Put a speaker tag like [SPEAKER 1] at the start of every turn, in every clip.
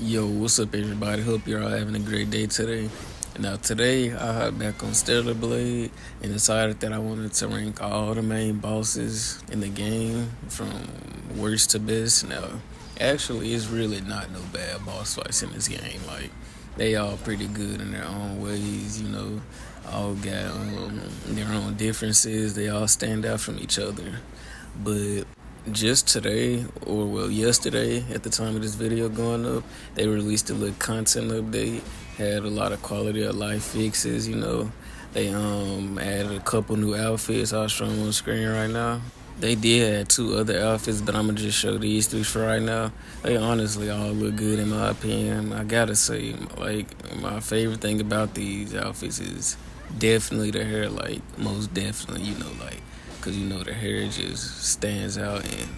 [SPEAKER 1] Yo, what's up, everybody? Hope you're all having a great day today. Now, today I hopped back on Stellar Blade and decided that I wanted to rank all the main bosses in the game from worst to best. Now, actually, it's really not no bad boss fights in this game. Like, they all pretty good in their own ways, all got their own differences. They all stand out from each other. But just today, or well, yesterday, at the time of this video going up, they released a little content update. Had a lot of quality of life fixes. They added a couple new outfits. I'll show them on screen right now. They did add two other outfits, but I'm gonna just show these three for right now. They honestly all look good in my opinion. I gotta say, like, my favorite thing about these outfits is definitely the hair. Like, most definitely, like, cause the hair just stands out, and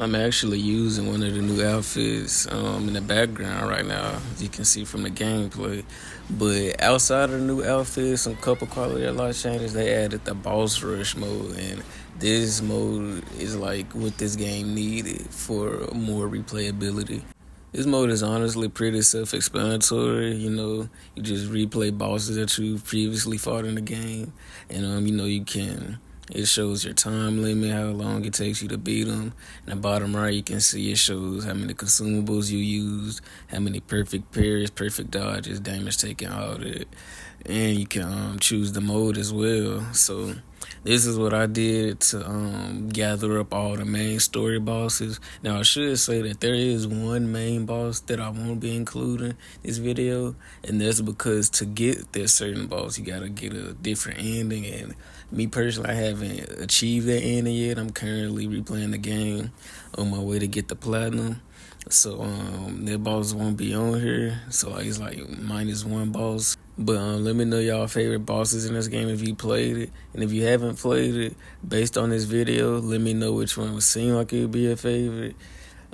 [SPEAKER 1] I'm actually using one of the new outfits in the background right now, as you can see from the gameplay. But outside of the new outfits, some couple quality of life changes, they added the boss rush mode, and this mode is like what this game needed for more replayability. This mode is honestly pretty self-explanatory. You just replay bosses that you previously fought in the game, and you can. It shows your time limit, how long it takes you to beat them. In the bottom right, you can see it shows how many consumables you used, how many perfect parries, perfect dodges, damage taken, all that. And you can choose the mode as well. So this is what I did to gather up all the main story bosses. Now, I should say that there is one main boss that I won't be including this video, and that's because to get that certain boss, you gotta get a different ending. And me personally, I haven't achieved that ending yet. I'm currently replaying the game on my way to get the platinum. So that boss won't be on here. So it's like -1 boss. But let me know y'all favorite bosses in this game if you played it. And if you haven't played it, based on this video, let me know which one would seem like it would be a favorite.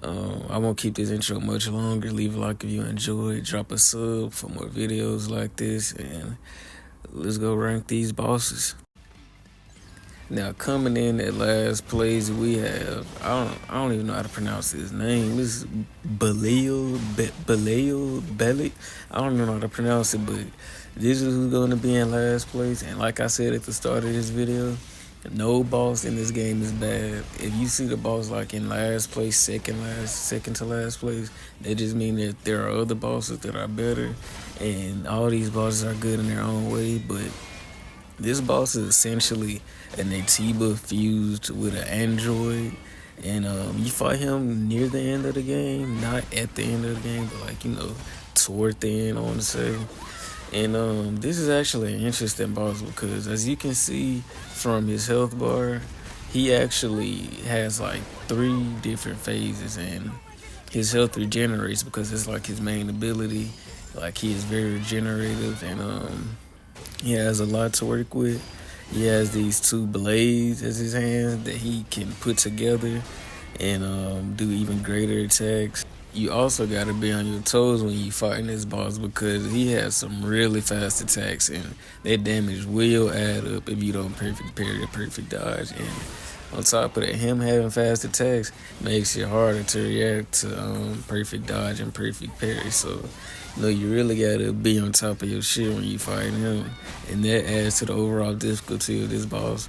[SPEAKER 1] I won't keep this intro much longer. Leave a like if you enjoyed. Drop a sub for more videos like this. And let's go rank these bosses. Now, coming in at last place, we have I don't even know how to pronounce his name. This is Belial Bellic. I don't even know how to pronounce it, but this is who's going to be in last place. And like I said at the start of this video, no boss in this game is bad. If you see the boss like in last place, second to last place, that just means that there are other bosses that are better, and all these bosses are good in their own way. But this boss is essentially an Atiba fused with an android, and you fight him near the end of the game, not at the end of the game, but toward the end, I want to say. And this is actually an interesting boss because, as you can see from his health bar, he actually has like 3 different phases, and his health regenerates because it's like his main ability. Like, he is very regenerative, and he has a lot to work with. He has these 2 blades as his hands that he can put together and do even greater attacks. You also got to be on your toes when you fighting this boss because he has some really fast attacks, and that damage will add up if you don't perfect parry or perfect dodge. And on top of that, him having fast attacks makes it harder to react to perfect dodge and perfect parry. So, you really gotta be on top of your shit when you fighting him, and that adds to the overall difficulty of this boss.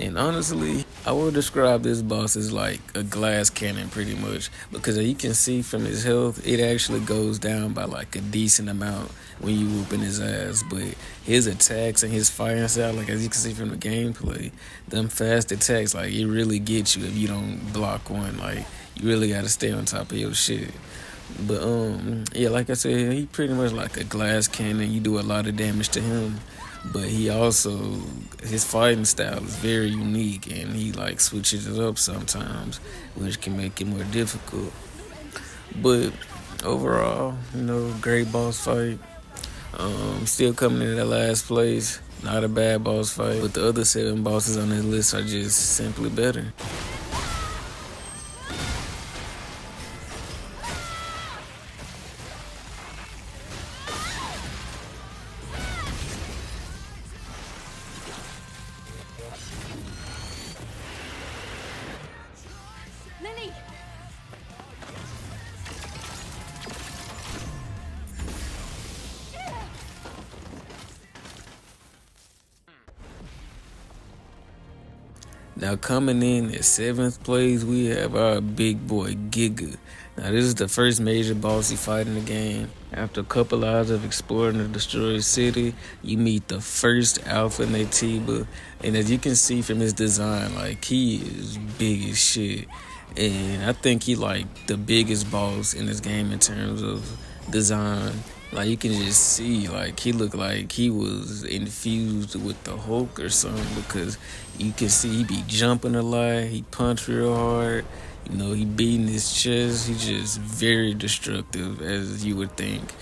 [SPEAKER 1] And honestly, I would describe this boss as like a glass cannon pretty much, because as you can see from his health, it actually goes down by like a decent amount when you whooping his ass. But his attacks and his firing style, like as you can see from the gameplay, them fast attacks, like it really gets you if you don't block one. Like, you really gotta stay on top of your shit. But yeah, like I said, he pretty much like a glass cannon. You do a lot of damage to him, but he also, his fighting style is very unique, and he like switches it up sometimes, which can make it more difficult. But overall, great boss fight. Still coming in at last place. Not a bad boss fight, but the other 7 bosses on this list are just simply better.
[SPEAKER 2] Lily!
[SPEAKER 1] Now coming in at 7th place, we have our big boy Giga. Now this is the first major boss you fight in the game. After a couple hours of exploring the destroyed city, you meet the first Alpha Naytiba, and as you can see from his design, like he is big as shit. And I think he like the biggest boss in this game in terms of design. Like you can just see, like he looked like he was infused with the Hulk or something because you can see he be jumping a lot. He punch real hard. You know, he beating his chest. He's just very destructive, as you would think.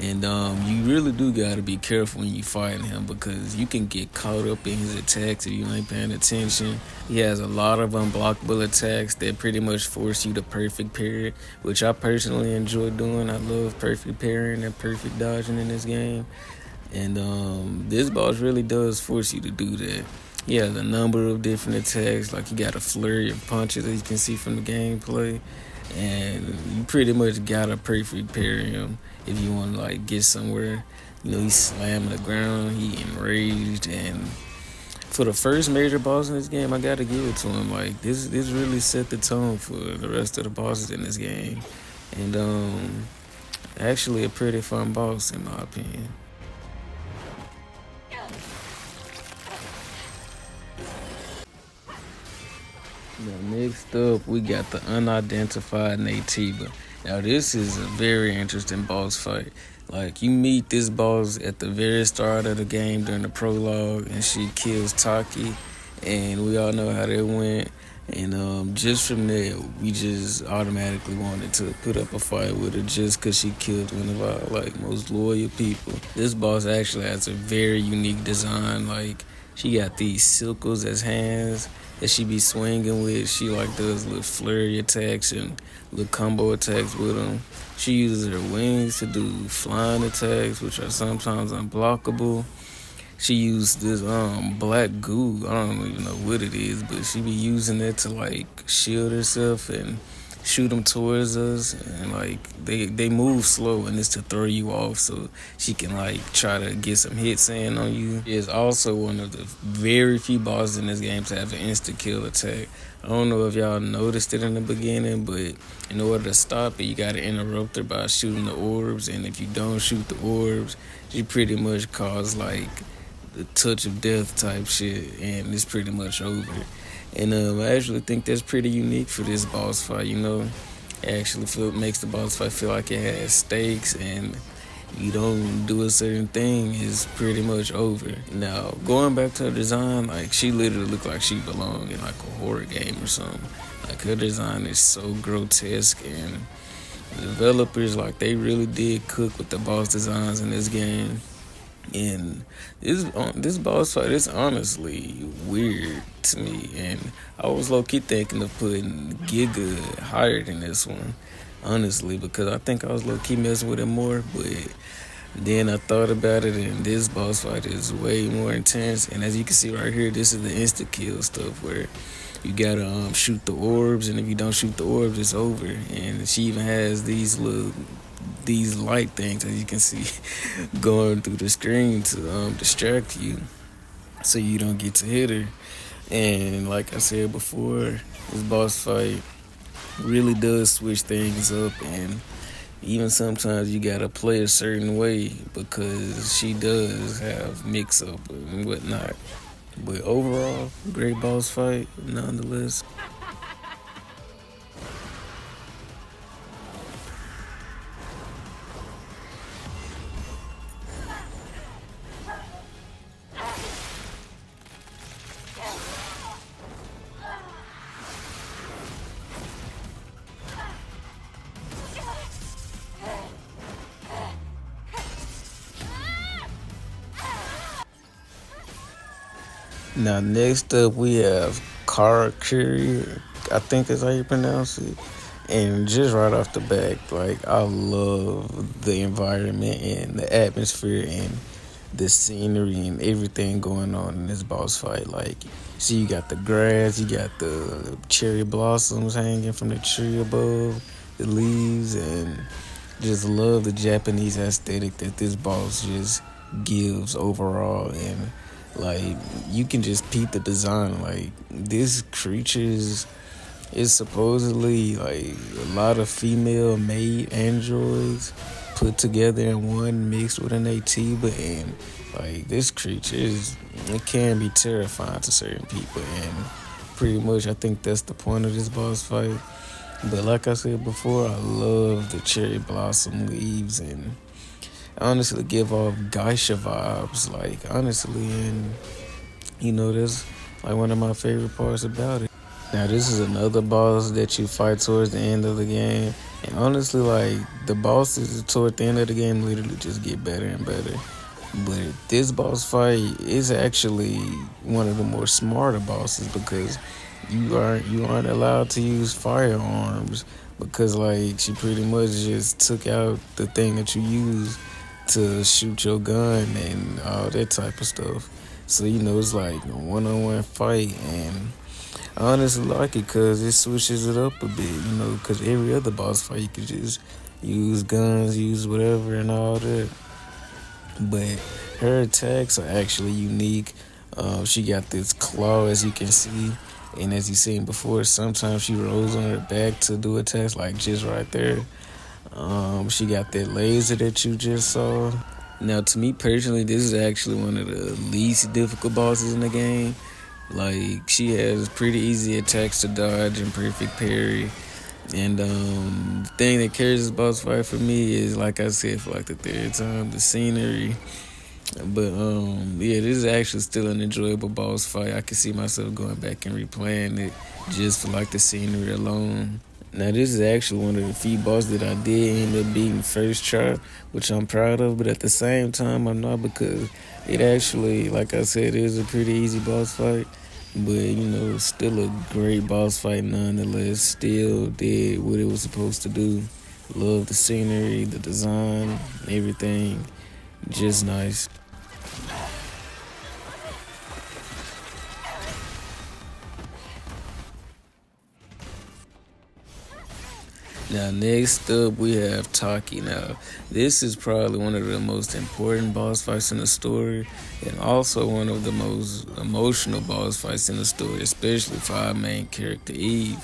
[SPEAKER 1] And you really do gotta be careful when you fighting him because you can get caught up in his attacks if you ain't paying attention. He has a lot of unblockable attacks that pretty much force you to perfect parry, which I personally enjoy doing. I love perfect parrying and perfect dodging in this game. And this boss really does force you to do that. He has a number of different attacks, like you got a flurry of punches that you can see from the gameplay. And you pretty much gotta perfect parry him if you want to like get somewhere. You know, he's slamming the ground, he enraged, and for the first major boss in this game, I gotta give it to him. Like this really set the tone for the rest of the bosses in this game, and actually a pretty fun boss in my opinion. Now, next up, we got the unidentified Naytiba. Now, this is a very interesting boss fight. Like, you meet this boss at the very start of the game during the prologue, and she kills Taki, and we all know how that went. And just from there, we just automatically wanted to put up a fight with her just because she killed one of our like most loyal people. This boss actually has a very unique design. Like, she got these silkles as hands that she be swinging with. She like does little flurry attacks and little combo attacks with them. She uses her wings to do flying attacks, which are sometimes unblockable. She used this black goo. I don't even know what it is, but she be using it to like shield herself and shoot them towards us. And like they move slow, and it's to throw you off so she can like try to get some hits in on you. She is also one of the very few bosses in this game to have an insta kill attack. I don't know if y'all noticed it in the beginning, but in order to stop it, you gotta interrupt her by shooting the orbs. And if you don't shoot the orbs, she pretty much cause like the touch of death type shit, and it's pretty much over. And I actually think that's pretty unique for this boss fight. You know, it actually makes the boss fight feel like it has stakes, and you don't do a certain thing, it's pretty much over. Now, going back to her design, like she literally looked like she belonged in like a horror game or something. Like her design is so grotesque, and the developers like they really did cook with the boss designs in this game. And this boss fight is honestly weird to me, and I was low key thinking of putting Giga higher than this one, honestly, because I think I was low key messing with him more. But then I thought about it, and this boss fight is way more intense. And as you can see right here, this is the insta kill stuff where you gotta shoot the orbs, and if you don't shoot the orbs, it's over. And she even has these light things, as you can see, going through the screen to distract you so you don't get to hit her. And like I said before, this boss fight really does switch things up, and even sometimes you gotta play a certain way because she does have mix up and whatnot. But overall, great boss fight nonetheless. Now, next up, we have Karakuri. I think that's how you pronounce it. And just right off the back, like, I love the environment and the atmosphere and the scenery and everything going on in this boss fight. Like, see, you got the grass, you got the cherry blossoms hanging from the tree above, the leaves, and just love the Japanese aesthetic that this boss just gives overall. And Like, you can just peep the design. Like, this creature is supposedly like a lot of female made androids put together in one, mixed with an AT. But and like, this creature is, it can be terrifying to certain people, and pretty much I think that's the point of this boss fight. But like I said before, I love the cherry blossom leaves and honestly give off geisha vibes. Like, honestly, and that's like one of my favorite parts about it. Now, this is another boss that you fight towards the end of the game. And honestly, like, the bosses toward the end of the game literally just get better and better. But this boss fight is actually one of the more smarter bosses because you aren't allowed to use firearms because, like, she pretty much just took out the thing that you use to shoot your gun and all that type of stuff. So it's like a one-on-one fight, and I honestly like it because it switches it up a bit. Because every other boss fight you could just use guns, use whatever, and all that. But her attacks are actually unique. She got this claw, as you can see, and as you seen before, sometimes she rolls on her back to do attacks, like just right there. She got that laser that you just saw. Now, to me personally, this is actually one of the least difficult bosses in the game. Like, she has pretty easy attacks to dodge and perfect parry. And the thing that carries this boss fight for me is, like I said for like the third time, the scenery. But yeah, this is actually still an enjoyable boss fight. I can see myself going back and replaying it just for like the scenery alone. Now, this is actually one of the few bosses that I did end up beating first try, which I'm proud of, but at the same time, I'm not, because it actually, like I said, is a pretty easy boss fight. But, still a great boss fight nonetheless. Still did what it was supposed to do. Love the scenery, the design, everything. Just nice. Now, next up, we have Taki. Now, this is probably one of the most important boss fights in the story, and also one of the most emotional boss fights in the story, especially for our main character, Eve.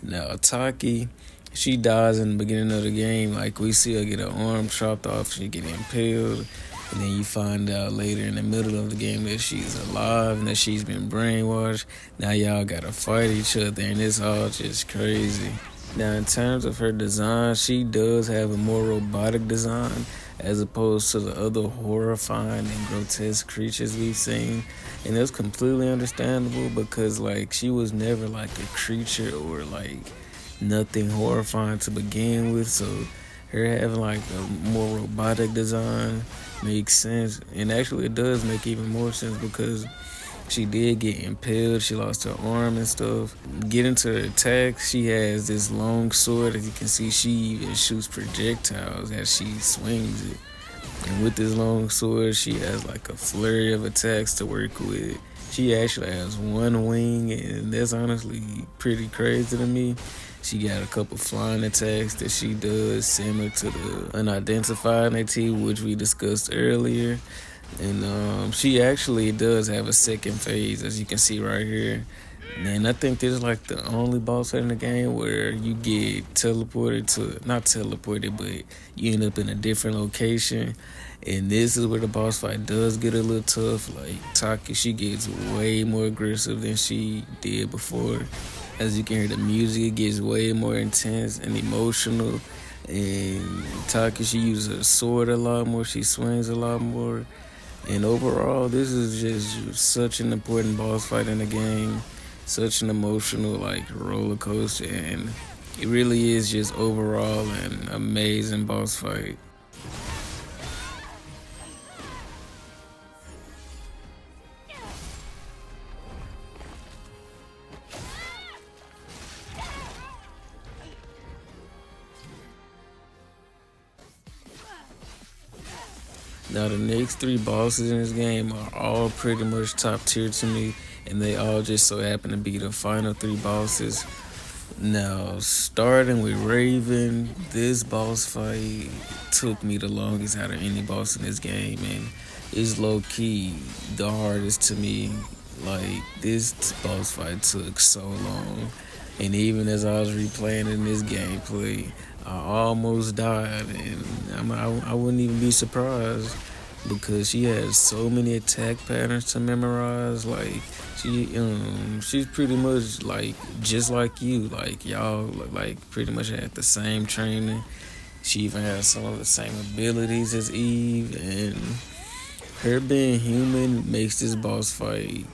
[SPEAKER 1] Now, Taki, she dies in the beginning of the game. Like, we see her get her arm chopped off, she get impaled, and then you find out later in the middle of the game that she's alive and that she's been brainwashed. Now, y'all gotta fight each other, and it's all just crazy. Now, in terms of her design, she does have a more robotic design as opposed to the other horrifying and grotesque creatures we've seen. And it's completely understandable because, like, she was never like a creature or like nothing horrifying to begin with. So, her having like a more robotic design makes sense. And actually, it does make even more sense because she did get impaled. She lost her arm and stuff. Getting to her attacks, she has this long sword. As you can see, she even shoots projectiles as she swings it. And with this long sword, she has like a flurry of attacks to work with. She actually has one wing, and that's honestly pretty crazy to me. She got a couple flying attacks that she does, similar to the unidentified AT, which we discussed earlier. And she actually does have a second phase, as you can see right here. And I think this is like the only boss fight in the game where you get teleported to, not teleported, but you end up in a different location. And this is where the boss fight does get a little tough. Like, Taki, she gets way more aggressive than she did before. As you can hear, the music gets way more intense and emotional. And Taki, she uses her sword a lot more. She swings a lot more. And overall, this is just such an important boss fight in the game. Such an emotional, like, roller coaster. And it really is just overall an amazing boss fight. Now, the next three bosses in this game are all pretty much top tier to me, and they all just so happen to be the final three bosses. Now, starting with Raven, this boss fight took me the longest out of any boss in this game, and is low key the hardest to me. Like this boss fight took so long, and even as I was replaying in this gameplay, I almost died, and I wouldn't even be surprised because she has so many attack patterns to memorize. Like she's pretty much like just like you. Like y'all like pretty much had the same training. She even has some of the same abilities as Eve, and her being human makes this boss fight.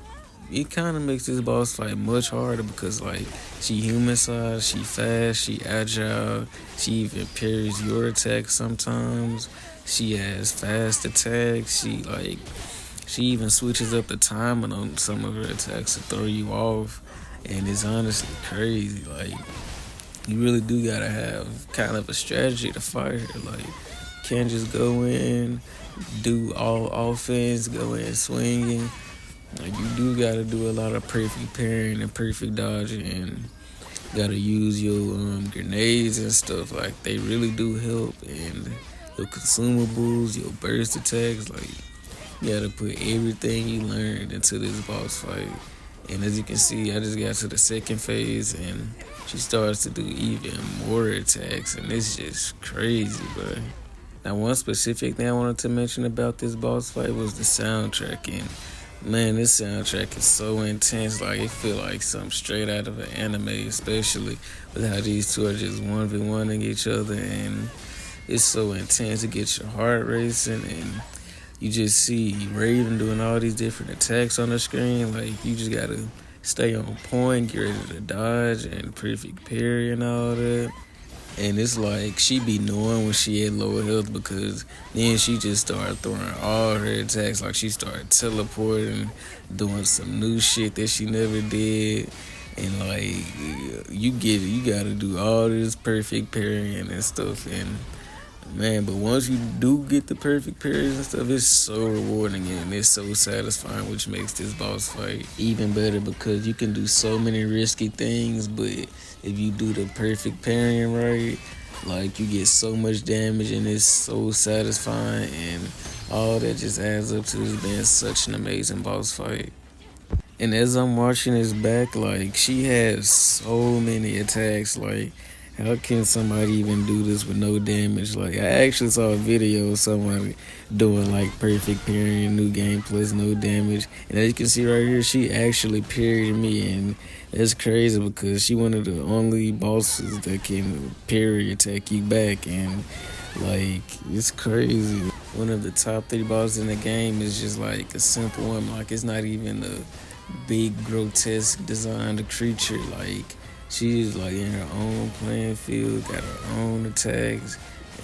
[SPEAKER 1] It kind of makes this boss fight much harder because like she human size, she fast, she agile, she even parries your attacks sometimes. She has fast attacks. She even switches up the timing on some of her attacks to throw you off, and it's honestly crazy. Like you really do gotta have kind of a strategy to fight her. Like can't just go in, do all offense, go in swinging. Like you do gotta do a lot of perfect parrying and perfect dodging, and gotta use your grenades and stuff. Like they really do help, and your consumables, your burst attacks. Like you gotta put everything you learned into this boss fight. And as you can see, I just got to the second phase, and she starts to do even more attacks, and it's just crazy, bro. Now, one specific thing I wanted to mention about this boss fight was the soundtrack, and man, this soundtrack is so intense. Like it feel like something straight out of an anime, especially with how these two are just 1v1ing each other, and it's so intense. It gets your heart racing, and you just see Raven doing all these different attacks on the screen. Like you just gotta stay on point, get ready to dodge and perfect parry and all that. And it's like she be knowing when she at low health because then she just started throwing all her attacks. Like she started teleporting, doing some new shit that she never did. And like you gotta do all this perfect parrying and stuff. And man, but once you do get the perfect parries and stuff, it's so rewarding and it's so satisfying, which makes this boss fight even better because you can do so many risky things, but if you do the perfect parrying right, like you get so much damage and it's so satisfying, and all that just adds up to this being such an amazing boss fight. And as I'm watching this back, like she has so many attacks. Like, how can somebody even do this with no damage? Like, I actually saw a video of somebody doing like perfect parrying, new game plus no damage. And as you can see right here, she actually parried me, and that's crazy because she one of the only bosses that can parry attack you back, and like it's crazy. One of the top 3 bosses in the game is just like a simple one. Like it's not even a big grotesque designed creature. Like she's like in her own playing field, got her own attacks,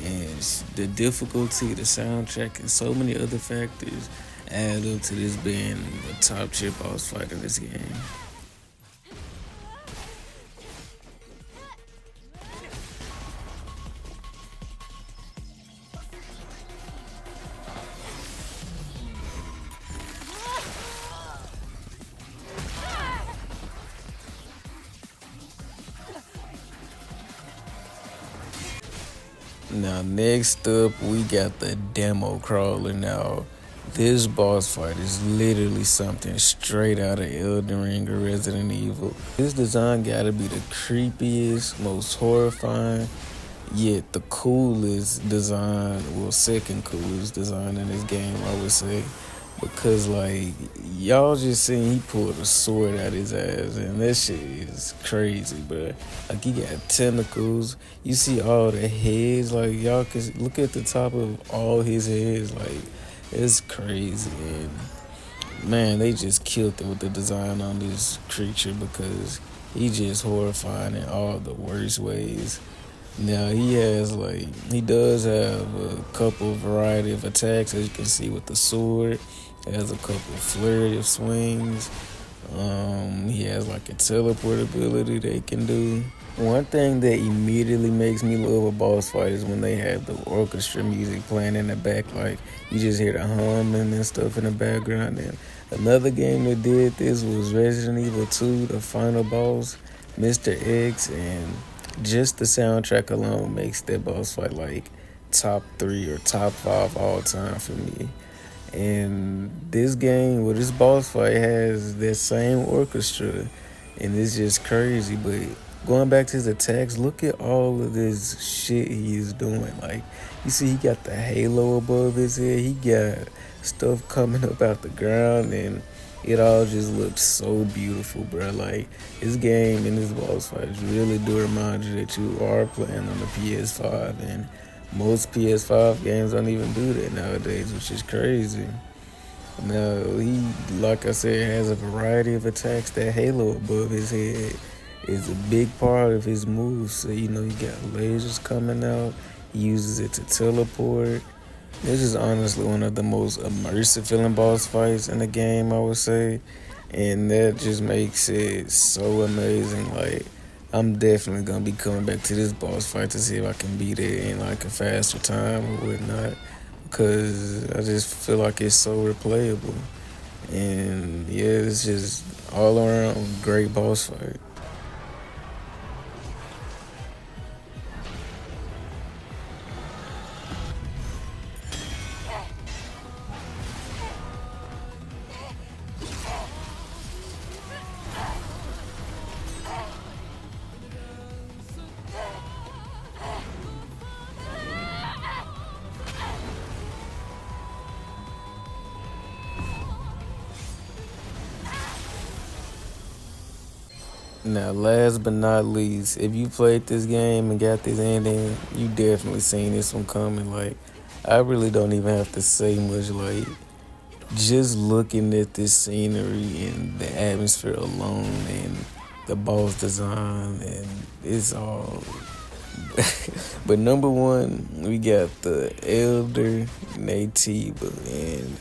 [SPEAKER 1] and the difficulty, the soundtrack, and so many other factors add up to this being a top tier boss fight in this game. Now, next up, we got the demo crawler. Now, this boss fight is literally something straight out of Elden Ring or Resident Evil. This design gotta be the creepiest, most horrifying, yet the coolest design, well, second coolest design in this game, I would say. Because like y'all just seen he pulled a sword out his ass, and that shit is crazy, bro. Like he got tentacles. You see all the heads. Like y'all can look at the top of all his heads. Like it's crazy, and man, they just killed it with the design on this creature because he just horrifying in all the worst ways. Now he does have a couple variety of attacks, as you can see with the sword. He has a couple flurry of swings. He has like a teleport ability they can do. One thing that immediately makes me love a boss fight is when they have the orchestra music playing in the back. Like you just hear the humming and stuff in the background. And another game that did this was Resident Evil 2, the final boss, Mr. X, and just the soundtrack alone makes that boss fight like top 3 or top 5 all time for me. And this game, well, this boss fight has that same orchestra, and it's just crazy. But going back to his attacks, look at all of this shit he is doing. Like, you see, he got the halo above his head. He got stuff coming up out the ground, and it all just looks so beautiful, bro. Like, this game and this boss fights really do remind you that you are playing on the PS5, and most PS5 games don't even do that nowadays, which is crazy. Now, he, like I said, has a variety of attacks. That halo above his head is a big part of his moves. So, you know, he got lasers coming out. He uses it to teleport. This is honestly one of the most immersive feeling boss fights in the game, I would say. And that just makes it so amazing. Like, I'm definitely gonna be coming back to this boss fight to see if I can beat it in like a faster time or whatnot. Because I just feel like it's so replayable. And yeah, it's just all around great boss fight. Now, last but not least, if you played this game and got this ending, you definitely seen this one coming. Like, I really don't even have to say much. Like, just looking at this scenery and the atmosphere alone and the boss design, and it's all. But number one, we got the Elder Natiba, and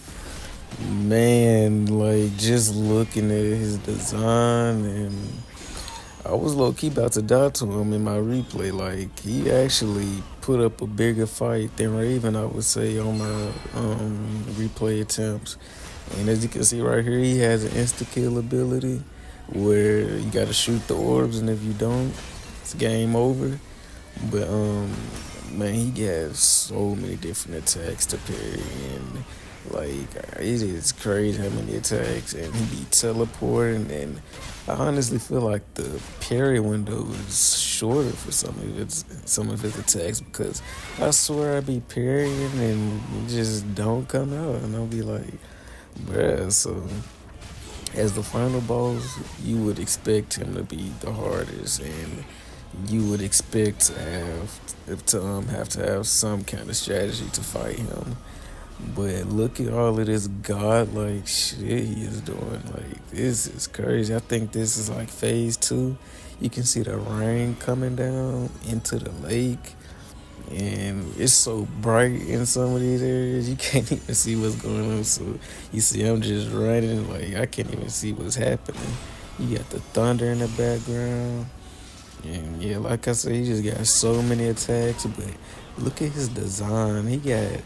[SPEAKER 1] man, like just looking at his design, and I was low key about to die to him in my replay. Like he actually put up a bigger fight than Raven, I would say, on my replay attempts. And as you can see right here, he has an insta kill ability where you got to shoot the orbs, and if you don't, it's game over. But man, he got so many different attacks to parry, and like it is crazy how many attacks, and he be teleporting, and I honestly feel like the parry window is shorter for some of his attacks because I swear I be parrying and it just don't come out, and I'll be like, bruh. So as the final boss, you would expect him to be the hardest, and you would expect to have some kind of strategy to fight him. But look at all of this godlike shit he is doing. Like this is crazy. I think this is like phase two. You can see the rain coming down into the lake, and it's so bright in some of these areas you can't even see what's going on. So you see, I'm just running like I can't even see what's happening. You got the thunder in the background. And yeah, like I said, he just got so many attacks, but look at his design. He got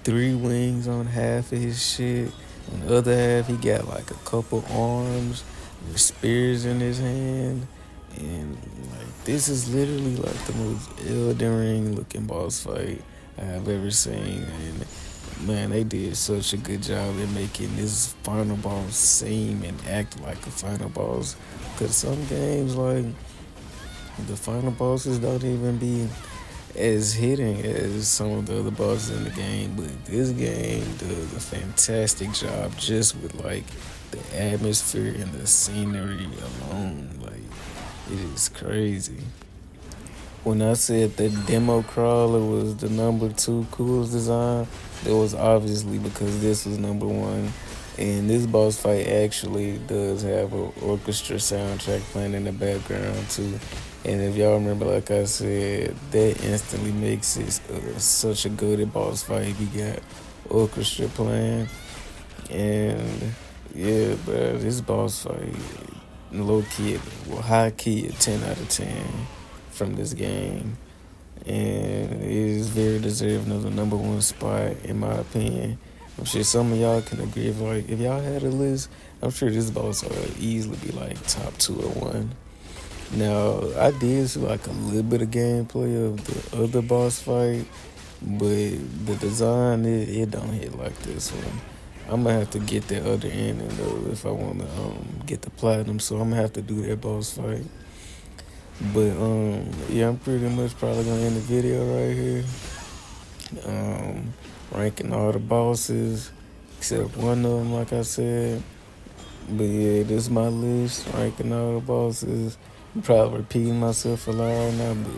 [SPEAKER 1] three wings on half of his shit. On the other half, he got like a couple arms with spears in his hand. And like this is literally like the most Elden Ring looking boss fight I've ever seen. And man, they did such a good job in making this final boss seem and act like a final boss. Cause some games like the final bosses don't even be as hitting as some of the other bosses in the game, but this game does a fantastic job just with like the atmosphere and the scenery alone. Like it is crazy. When I said that Demo Crawler was the number two coolest design, it was obviously because this was number one. And this boss fight actually does have an orchestra soundtrack playing in the background too. And if y'all remember, like I said, that instantly makes it such a good boss fight. You got orchestra playing, and yeah, bro, this boss fight, low key, well, high key, a 10 out of 10 from this game, and it is very deserving of the number one spot in my opinion. I'm sure some of y'all can agree. If y'all had a list, I'm sure this boss would easily be like top two or one. Now, I did see like a little bit of gameplay of the other boss fight, but the design it don't hit like this one. I'm gonna have to get the other ending though if I wanna get the platinum. So I'm gonna have to do that boss fight. But yeah, I'm pretty much probably gonna end the video right here. Ranking all the bosses except one of them, like I said. But yeah, this is my list. Ranking all the bosses. I'm probably repeating myself a lot right now, but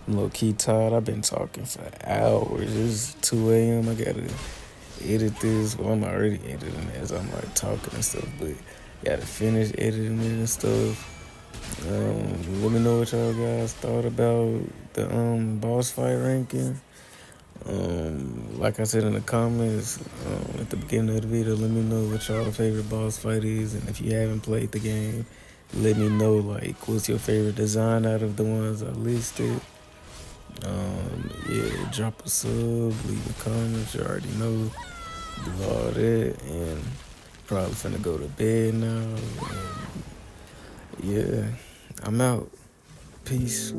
[SPEAKER 1] I'm low key tired. I've been talking for hours. It's 2 a.m. I gotta edit this. Well, I'm already editing as I'm like talking and stuff, but gotta finish editing it and stuff. Let me know what y'all guys thought about the boss fight ranking. Like I said in the comments at the beginning of the video, let me know what y'all favorite boss fight is, and if you haven't played the game, let me know like what's your favorite design out of the ones I listed. Yeah, drop a sub, leave a comment. You already know, do all that, and probably finna go to bed now. And yeah, I'm out. Peace.